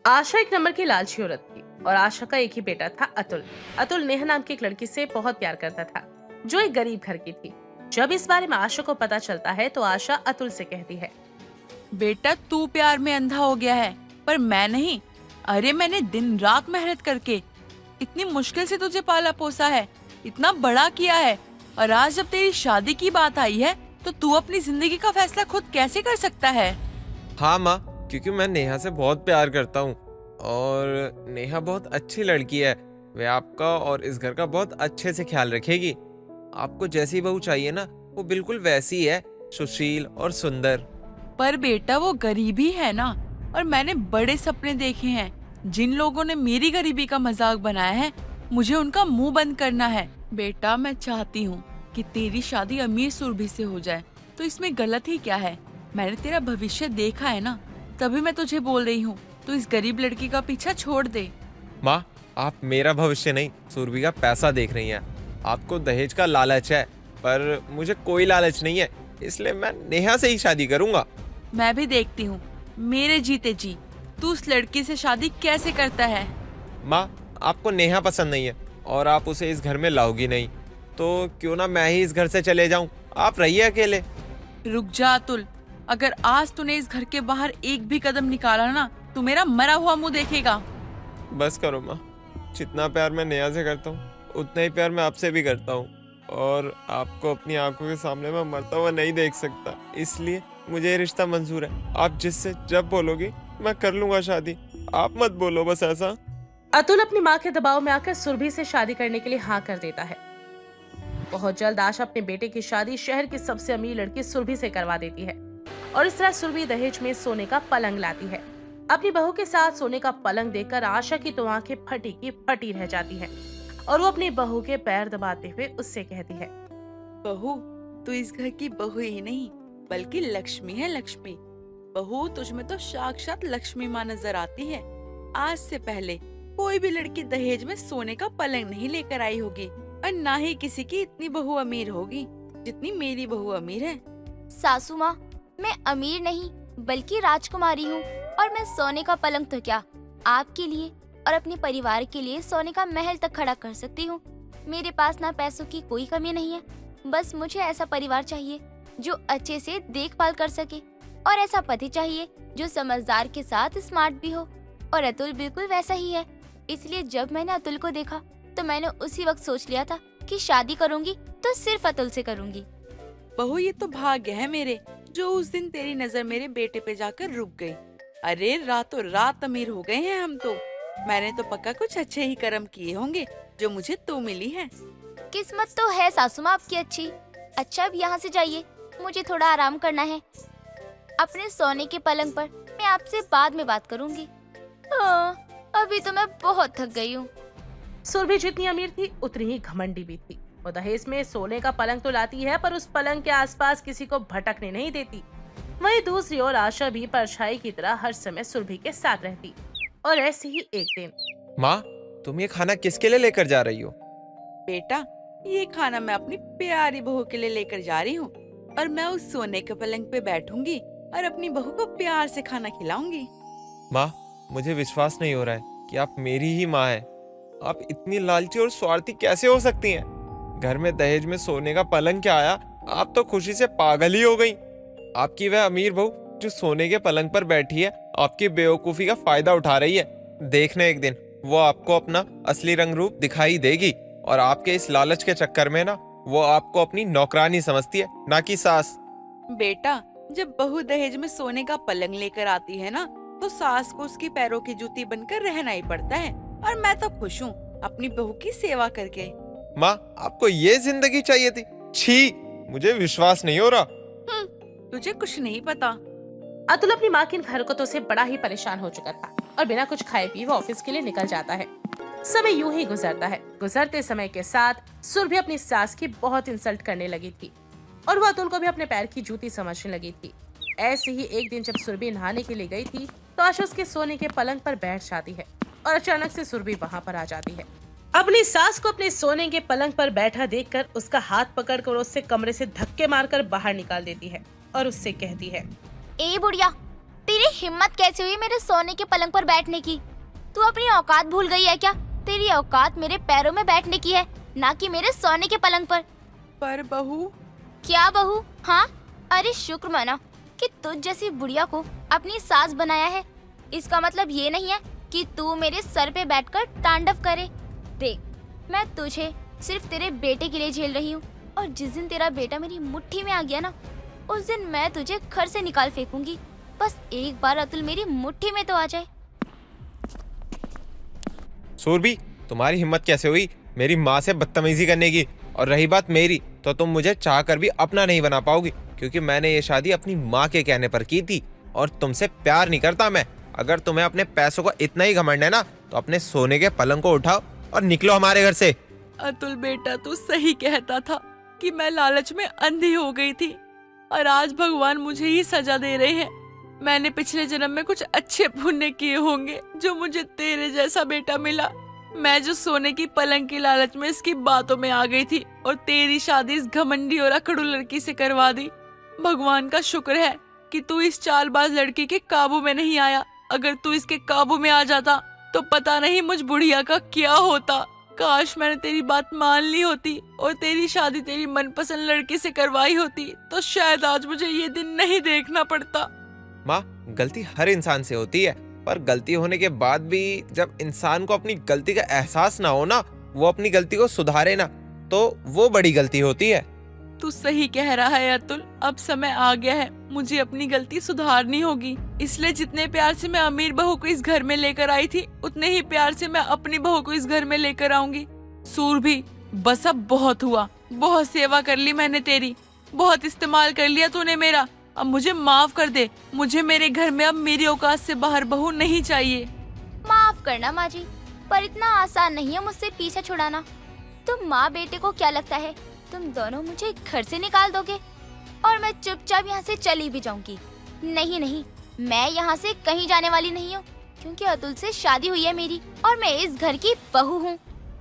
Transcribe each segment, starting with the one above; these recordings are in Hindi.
आशा एक नंबर की लालची औरत थी और आशा का एक ही बेटा था, अतुल। अतुल नेहा नाम की एक लड़की से बहुत प्यार करता था, जो एक गरीब घर की थी। जब इस बारे में आशा को पता चलता है तो आशा अतुल से कहती है, बेटा तू प्यार में अंधा हो गया है, पर मैं नहीं। अरे मैंने दिन रात मेहनत करके इतनी मुश्किल से तुझे पाला पोसा है, इतना बड़ा किया है, और आज जब तेरी शादी की बात आई है तो तू अपनी जिंदगी का फैसला खुद कैसे कर सकता है? हाँ माँ, क्योंकि मैं नेहा से बहुत प्यार करता हूँ और नेहा बहुत अच्छी लड़की है। वे आपका और इस घर का बहुत अच्छे से ख्याल रखेगी। आपको जैसी बहू चाहिए ना, वो बिल्कुल वैसी है, सुशील और सुंदर। पर बेटा वो गरीबी है ना, और मैंने बड़े सपने देखे हैं। जिन लोगों ने मेरी गरीबी का मजाक बनाया है, मुझे उनका मुंह बंद करना है। बेटा मैं चाहती हूँ कि तेरी शादी अमीर सुरभि से हो जाए, तो इसमें गलत ही क्या है? मैंने तेरा भविष्य देखा है ना, तभी मैं तुझे बोल रही हूँ, तो इस गरीब लड़की का पीछा छोड़ दे। माँ, आप मेरा भविष्य नहीं, सुरभि का पैसा देख रही हैं। आपको दहेज का लालच है, पर मुझे कोई लालच नहीं है, इसलिए मैं नेहा से ही शादी करूंगा। मैं भी देखती हूँ मेरे जीते जी तू उस लड़की से शादी कैसे करता है। माँ, आपको नेहा पसंद नहीं है और आप उसे इस घर में लाओगी नहीं, तो क्यों ना मैं ही इस घर से चले जाऊं, आप रहिए अकेले। रुक जा अतुल, अगर आज तूने इस घर के बाहर एक भी कदम निकाला ना, तू मेरा मरा हुआ मुंह देखेगा। बस करो माँ, जितना प्यार मैं नेहा से करता हूँ उतना ही प्यार मैं आपसे भी करता हूँ, और आपको अपनी आंखों के सामने मैं मरता हुआ नहीं देख सकता, इसलिए मुझे ये रिश्ता मंजूर है। आप जिससे जब बोलोगी मैं कर लूंगा शादी, आप मत बोलो बस ऐसा। अतुल अपनी माँ के दबाव में आकर सुरभि से शादी करने के लिए हाँ कर देता है। बहुत जल्द आशा अपने बेटे की शादी शहर की सबसे अमीर लड़की सुरभि से करवा देती है और इस तरह सुरभि दहेज में सोने का पलंग लाती है। अपनी बहू के साथ सोने का पलंग देखकर आशा की तो आंखें फटी की फटी रह जाती हैं और वो अपनी बहू के पैर दबाते हुए उससे कहती है, बहू तू इस घर की बहू ही नहीं बल्कि लक्ष्मी है, लक्ष्मी। बहू तुझमें तो साक्षात लक्ष्मी माँ नजर आती है। आज से पहले कोई भी लड़की दहेज में सोने का पलंग नहीं लेकर आई होगी, और ना ही किसी की इतनी बहू अमीर होगी जितनी मेरी बहू अमीर है। सासू माँ, मैं अमीर नहीं बल्कि राजकुमारी हूँ, और मैं सोने का पलंग तो क्या, आपके लिए और अपने परिवार के लिए सोने का महल तक खड़ा कर सकती हूँ। मेरे पास ना पैसों की कोई कमी नहीं है, बस मुझे ऐसा परिवार चाहिए जो अच्छे से देखभाल कर सके, और ऐसा पति चाहिए जो समझदार के साथ स्मार्ट भी हो, और अतुल बिल्कुल वैसा ही है। इसलिए जब मैंने अतुल को देखा तो मैंने उसी वक्त सोच लिया था कि शादी करूंगी तो सिर्फ अतुल से करूंगी। बहू ये तो भाग्य है मेरे, जो उस दिन तेरी नजर मेरे बेटे पे जाकर रुक गई। अरे रातों रात अमीर हो गए हैं हम तो। मैंने तो पक्का कुछ अच्छे ही कर्म किए होंगे जो मुझे तो मिली है। किस्मत तो है सासू माँ आपकी अच्छी। अच्छा अब यहाँ से जाइए, मुझे थोड़ा आराम करना है। अपने सोने के पलंग पर मैं आपसे बाद में बात करूंगी। हाँ, अभी तो मैं बहुत थक गई हूँ। सुरभि जितनी अमीर थी उतनी ही घमंडी भी थी। वो दहेज में सोने का पलंग तो लाती है, पर उस पलंग के आसपास किसी को भटकने नहीं देती। वहीं दूसरी ओर आशा भी परछाई की तरह हर समय सुरभि के साथ रहती। और ऐसे ही एक दिन, माँ, तुम ये खाना किसके लिए लेकर जा रही हो? बेटा ये खाना मैं अपनी प्यारी बहू के लिए लेकर जा रही हूँ, और मैं उस सोने के पलंग पे बैठूंगी और अपनी बहू को प्यार से खाना खिलाऊंगी। माँ, मुझे विश्वास नहीं हो रहा है कि आप मेरी ही माँ है। आप इतनी लालची और स्वार्थी कैसे हो सकती हैं? घर में दहेज में सोने का पलंग क्या आया, आप तो खुशी से पागल ही हो गई। आपकी वह अमीर बहू जो सोने के पलंग पर बैठी है, आपकी बेवकूफी का फायदा उठा रही है। देखना एक दिन वो आपको अपना असली रंग रूप दिखाई देगी, और आपके इस लालच के चक्कर में ना वो आपको अपनी नौकरानी समझती है, ना कि सास। बेटा जब बहू दहेज में सोने का पलंग लेकर आती है ना, तो सास को उसकी पैरों की जूती बनकर रहना ही पड़ता है, और मैं तो खुश हूँ अपनी बहू की सेवा करके। माँ, आपको ये जिंदगी चाहिए थी? छी, मुझे विश्वास नहीं हो रहा। तुझे कुछ नहीं पता। अतुल अपनी माँ की इन हरकतों से बड़ा ही परेशान हो चुका था और बिना कुछ खाए पिए वो ऑफिस के लिए निकल जाता है। समय यूं ही गुजरता है। गुजरते समय के साथ सुरभि अपनी सास की बहुत इंसल्ट करने लगी थी और वो अतुल को भी अपने पैर की जूती समझने लगी थी। ऐसे ही एक दिन जब सुरभि नहाने के लिए गई थी तो आशा उसके सोने के पलंग पर बैठ जाती है और अचानक से सुरभि वहाँ पर आ जाती है। अपनी सास को अपने सोने के पलंग पर बैठा देखकर उसका हाथ पकड़कर उससे कमरे से धक्के मारकर बाहर निकाल देती है और उससे कहती है, ए बुढ़िया, तेरी हिम्मत कैसे हुई मेरे सोने के पलंग पर बैठने की? तू अपनी औकात भूल गई है क्या? तेरी औकात मेरे पैरों में बैठने की है, ना कि मेरे सोने के पलंग पर। पर बहू, क्या बहू? हाँ, अरे शुक्र मना कि तुझ जैसी बुढ़िया को अपनी सास बनाया है। इसका मतलब ये नहीं है कि तू मेरे सर पे बैठकर तांडव करे। देख, मैं तुझे सिर्फ तेरे बेटे के लिए झेल रही हूँ, और जिस दिन तेरा बेटा मेरी मुट्ठी में आ गया ना, उस दिन मैं तुझे घर से निकाल फेंकूंगी। बस एक बार अतुल मेरी मुट्ठी में तो आ जाए। सूरभि, तुम्हारी हिम्मत कैसे हुई मेरी माँ से बदतमीजी करने की? और रही बात मेरी, तो तुम मुझे चाह कर भी अपना नहीं बना पाओगी, क्योंकि मैंने ये शादी अपनी माँ के कहने पर की थी, और तुमसे प्यार नहीं करता मैं। अगर तुम्हें अपने पैसों का इतना ही घमंड है ना, तो अपने सोने के पलंग को उठाओ और निकलो हमारे घर से। अतुल बेटा, तू सही कहता था कि मैं लालच में अंधी हो गई थी, और आज भगवान मुझे ही सजा दे रहे हैं। मैंने पिछले जन्म में कुछ अच्छे पुण्य किए होंगे, जो मुझे तेरे जैसा बेटा मिला। मैं जो सोने की पलंग की लालच में इसकी बातों में आ गई थी, और तेरी शादी इस घमंडी और अकड़ू लड़की से करवा दी। भगवान का शुक्र है कि तू इस चालबाज लड़की के काबू में नहीं आया। अगर तू इसके काबू में आ जाता तो पता नहीं मुझ बुढ़िया का क्या होता। काश मैंने तेरी बात मान ली होती और तेरी शादी तेरी मनपसंद लड़की से करवाई होती, तो शायद आज मुझे ये दिन नहीं देखना पड़ता। माँ, गलती हर इंसान से होती है, पर गलती होने के बाद भी जब इंसान को अपनी गलती का एहसास ना हो ना, वो अपनी गलती को सुधारे ना, तो वो बड़ी गलती होती है। तू सही कह रहा है अतुल, अब समय आ गया है, मुझे अपनी गलती सुधारनी होगी। इसलिए जितने प्यार से मैं अमीर बहू को इस घर में लेकर आई थी, उतने ही प्यार से मैं अपनी बहू को इस घर में लेकर आऊंगी। सूरभि, बस अब बहुत हुआ, बहुत सेवा कर ली मैंने तेरी, बहुत इस्तेमाल कर लिया तूने मेरा। अब मुझे माफ कर दे, मुझे मेरे घर में अब मेरी औकात से बाहर बहू नहीं चाहिए। माफ करना माँ जी, पर इतना आसान नहीं है मुझसे पीछा छुड़ाना। तुम माँ बेटे को क्या लगता है तुम दोनों मुझे घर से निकाल दोगे और मैं चुपचाप यहाँ से चली भी जाऊंगी? नहीं नहीं, मैं यहाँ से कहीं जाने वाली नहीं हूँ, क्योंकि अतुल से शादी हुई है मेरी, और मैं इस घर की बहू हूँ।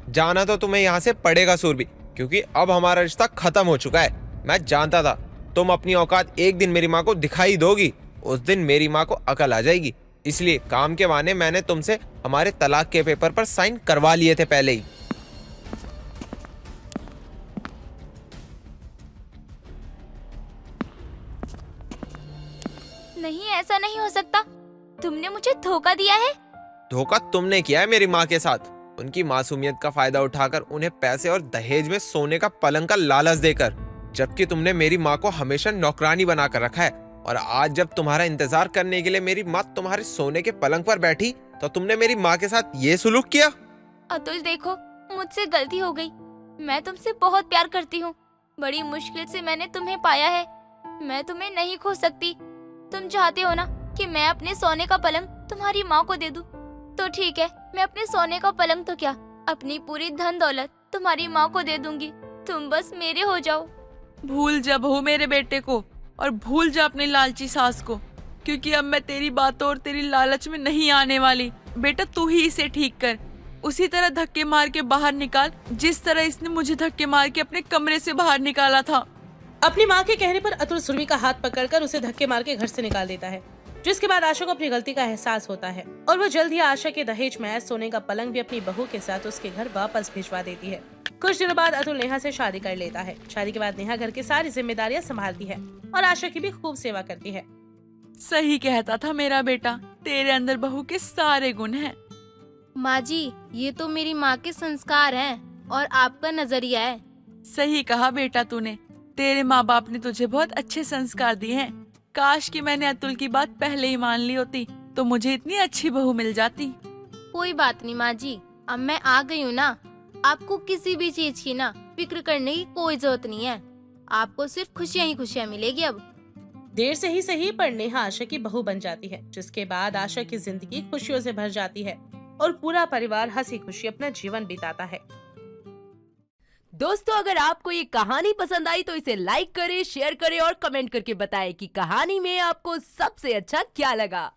जाना तो तुम्हें यहाँ से पड़ेगा सूरभि, क्योंकि अब हमारा रिश्ता खत्म हो चुका है। मैं जानता था तुम अपनी औकात एक दिन मेरी माँ को दिखाई दोगी, उस दिन मेरी माँ को अकल आ जाएगी। इसलिए काम के बहाने मैंने तुमसे हमारे तलाक के पेपर पर साइन करवा लिए थे पहले ही। नहीं, ऐसा नहीं हो सकता, तुमने मुझे धोखा दिया है। धोखा तुमने किया है मेरी माँ के साथ, उनकी मासूमियत का फायदा उठाकर उन्हें पैसे और दहेज में सोने का पलंग का लालच देकर, जबकि तुमने मेरी माँ को हमेशा नौकरानी बनाकर रखा है। और आज जब तुम्हारा इंतजार करने के लिए मेरी माँ तुम्हारे सोने के पलंग पर बैठी, तो तुमने मेरी माँ के साथ ये सुलूक किया। अतुल देखो, मुझसे गलती हो गई, मैं तुमसे बहुत प्यार करती हूँ, बड़ी मुश्किल से मैंने तुम्हें पाया है, मैं तुम्हें नहीं खो सकती। तुम चाहते हो ना कि मैं अपने सोने का पलंग तुम्हारी माँ को दे दूं, तो ठीक है, मैं अपने सोने का पलंग तो क्या, अपनी पूरी धन दौलत तुम्हारी माँ को दे दूंगी, तुम बस मेरे हो जाओ। भूल जा बहू मेरे बेटे को, और भूल जा अपनी लालची सास को, क्योंकि अब मैं तेरी बातों और तेरी लालच में नहीं आने वाली। बेटा तू ही इसे ठीक कर, उसी तरह धक्के मार के बाहर निकाल जिस तरह इसने मुझे धक्के मार के अपने कमरे से बाहर निकाला था। अपनी माँ के कहने पर अतुल सुरभि का हाथ पकड़कर उसे धक्के मार के घर से निकाल देता है, जिसके बाद आशा को अपनी गलती का एहसास होता है, और वो जल्द ही आशा के दहेज में सोने का पलंग भी अपनी बहू के साथ उसके घर वापस भिजवा देती है। कुछ दिनों बाद अतुल नेहा से शादी कर लेता है। शादी के बाद नेहा घर की सारी जिम्मेदारियां संभालती है और आशा की भी खूब सेवा करती है। सही कहता था मेरा बेटा, तेरे अंदर बहू के सारे गुण हैं। माँ जी, ये तो मेरी माँ के संस्कार हैं और आपका नजरिया है। सही कहा बेटा तूने, तेरे माँ बाप ने तुझे बहुत अच्छे संस्कार दिए हैं। काश कि मैंने अतुल की बात पहले ही मान ली होती, तो मुझे इतनी अच्छी बहू मिल जाती। कोई बात नहीं माँ जी, अब मैं आ गई हूँ ना, आपको किसी भी चीज की ना फिक्र करने की कोई जरूरत नहीं है, आपको सिर्फ खुशियाँ ही खुशियाँ मिलेगी। अब देर से ही सही पर नेहा आशा की बहू बन जाती है, जिसके बाद आशा की जिंदगी खुशियों से भर जाती है और पूरा परिवार हंसी खुशी अपना जीवन बिताता है। दोस्तों, अगर आपको ये कहानी पसंद आई तो इसे लाइक करें, शेयर करें और कमेंट करके बताएं कि कहानी में आपको सबसे अच्छा क्या लगा।